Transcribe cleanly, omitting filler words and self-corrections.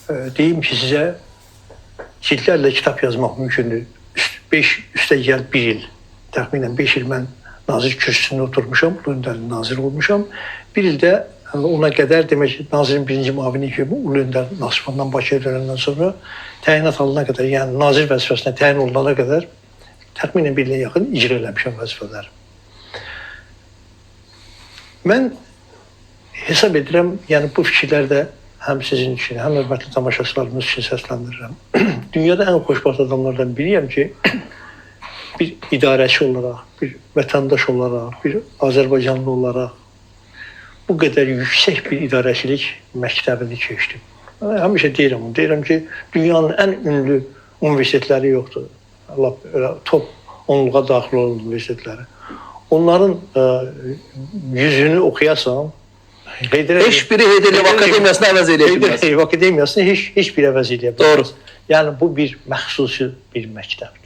deyim ki sizə cildlərlə kitab yazmaq mümkündür. 5 üstə gəl 1 il. Təxminən 5 il mən nazir kürsüsündə oturmuşam, Ulu Öndərin naziri olmuşam. 1 ildə ona qədər demək ki, nazirin birinci müavini kimi Ulu Öndər Naxçıvandan Bakıya dönəndən sonra təyinat alına qədər, yəni nazir vəzifəsinə təyin olunana qədər təxminən 1 ilə yaxın icra eləmişəm vəzifələri. Mən hesab edirəm, yəni bu fikirlər də həm sizin üçün, həm hörmətli tamaşaçılarımız üçün səsləndirirəm. Dünyada ən xoşbəxt adamlardan biriyəm ki, bir idarəçi olaraq, bir vətəndaş olaraq, bir Azərbaycanlı olaraq bu qədər yüksək bir idarəçilik məktəbini keçdim. Həmişə deyirəm, deyirəm ki, dünyanın ən ünlü universitetləri yoxdur. Top 10-luğa daxil olan universitetləri. Onların yüzünü oxuyasan, heç biri Heydər Əliyev Akademiyasını əvəz edə bilməz. Heydər Əliyev Akademiyasını heç bir əvəz edə bilməz. Doğru. Yəni bu bir məxsusi bir məktəbdir.